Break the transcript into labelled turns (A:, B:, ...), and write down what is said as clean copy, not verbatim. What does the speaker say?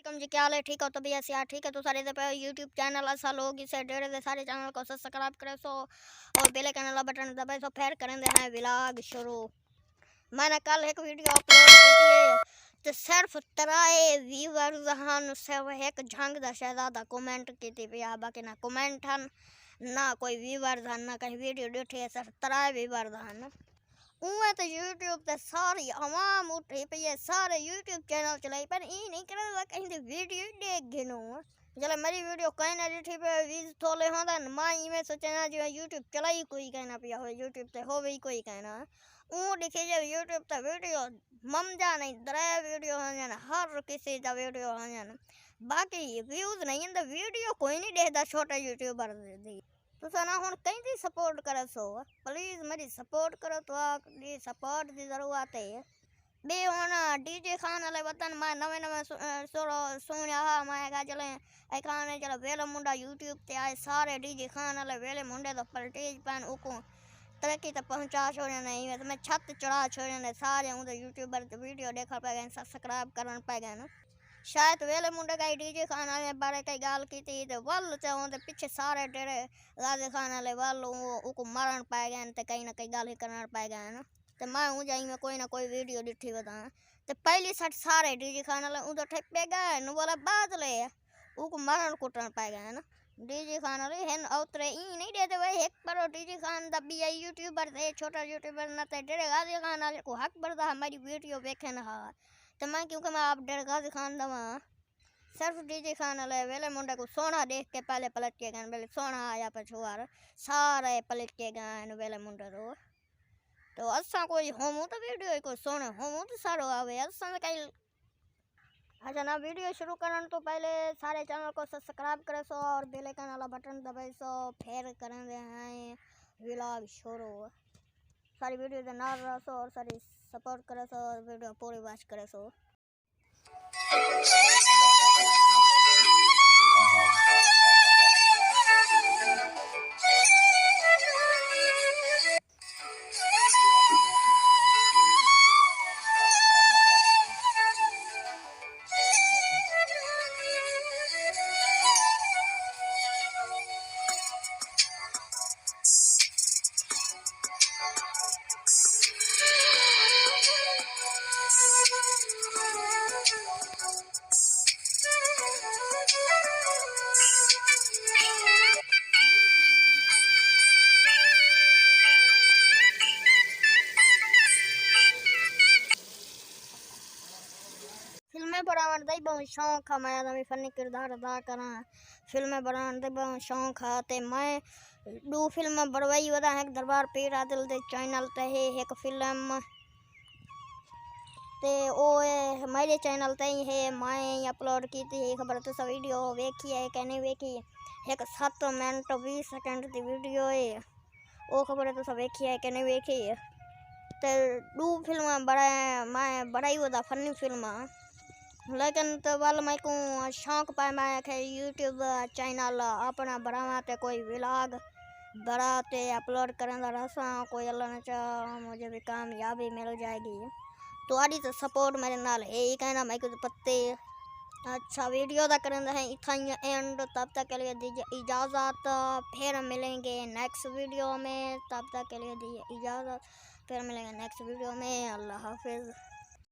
A: कम जी क्या हाल है, ठीक हो? तो भैया यार ठीक है। तो सारे पे यूट्यूब चैनल ऐसा लोग इसे डेढ़ से सारे चैनल को सब्सक्राइब करे सो और बेल आइकन वाला बटन दबाए सो फिर करें देना है व्लॉग शुरू। मैंने कल एक वीडियो अपलोड की है तो सिर्फ 3 व्यूअर्स हन, सिर्फ एक झंग दा शहजादा कमेंट की थी भैया, बाकी ना कमेंट हन ना कोई व्यूअर्स हन ना कहीं वीडियो देखी है, सिर्फ 3 व्यूअर्स हन। उमें तो यूट्यूब ते सारी आवाम उठी पई है, सारे यूट्यूब चैनल चलाई पर ई नहीं करे कहीं तो वीडियो देख गिनो जले मेरी वीडियो कहीं ना डिठी पे व्यूज थोले होंदा माई में सोचना जो यूट्यूब चलाई कोई कहना पिया हो यूट्यूब ते हो भी कोई कहना ऊ दिखे जब यूट्यूब ते वीडियो ममजा नहीं 3 वीडियो हन हर किसी का वीडियो हन, बाकी व्यूज नहीं तो वीडियो कोई नहीं देखता छोटे यूट्यूबर दी। तो ना हुन कहीं सपोर्ट करे सो प्लीज मेरी सपोर्ट करो तो सपोर्ट की जरूरत है। बे होना डीजे खान वाले वतन मैं नवे नवे सुनिया हा मैं का चले ए खाने चलो वेले मुंडा यूट्यूब ते आए सारे डीजे खान वाले वेले मुंडे तो पलटेज पैन उको तरक्की तक पहुंचा छोड़े नहीं मैं तो मैं छत चढ़ा छोड़े ने सारे हूँ तो यूट्यूबर वीडियो देखा पाए गए सब्सक्राइब करन पाए गए ना। शायद वेले मुंडे का डीजे खान वाले बारे कई गाल की थी तो वल चाहूँ तो पीछे सारे डेरे गाजे खान वाले वल उको मारन पाए गए तो कहीं ना कहीं गाल ही करना पाए गए ना। तो मैं हूँ जाई में कोई ना कोई वीडियो डिठी बता तो पहली सट सारे डीजे खान वाले उधर ठप्पे गए न बोला बात ले उको मारन कुटन पाए गए ना। डीजे खान वाले हैं उतरे ई नहीं देते भाई एक पर डीजे खान दबी आई यूट्यूबर थे छोटा यूट्यूबर ना ते डेरे गाजे खान वाले को हक बढ़ता हमारी वीडियो देखे ना तो मैं क्योंकि मैं आप डेढ़ गाजे खान दवा सिर्फ डीजे खान वाले वेले मुंडे को सोना देख के पहले पलट के गए वेले सोना आया पछुआर सारे पलट के गए वेले मुंडे तो असा कोई होमू तो वीडियो को सोने होमू तो सारो आवे असा कई। अच्छा ना वीडियो शुरू करने तो पहले सारे चैनल को सब्सक्राइब करे सो और बेल आइकन वाला बटन दबाए सो फिर करें हैं व्लॉग शुरू। सारी वीडियो के नाल रह सो और सारी सपोर्ट करे सो और वीडियो पूरी वॉच करे सो। फिल्में बनाने का बहुत शौक है, मैं भी फनी किरदार अदा करा फिल्में बनाने का बहुत शौक है तो मैं 2 फिल्म बनवाई वदा है दरबार पीर आदिल दे चैनल ते है एक फिल्म ते ओ मेरे चैनल ते है मैं अपलोड की थी खबर तो सब वीडियो देखी है कि नहीं देखी एक 7 मिनट 20 सेकंड की वीडियो है वो खबर तो सब देखी है कि नहीं देखी तो 2 फिल्म मैं बड़ाई वदा फनी फिल्म लेकिन तो वाल मैं को शौक पाए मैं के यूट्यूब चैनल अपना बढ़ावा ते कोई व्लॉग बढ़ाते अपलोड करना रसा कोई अल्लाह ने चाह मुझे भी कामयाबी मिल जाएगी तो आड़ी तो सपोर्ट मेरे नाल है ही कहना मैं कुछ पत्ते। अच्छा वीडियो दा करना है इतना एंड तब तक के लिए दीजिए इजाज़त फिर मिलेंगे नेक्स्ट वीडियो में तब तक के लिए दीजिए इजाज़त फिर मिलेंगे नेक्स्ट वीडियो में अल्लाह हाफिज़।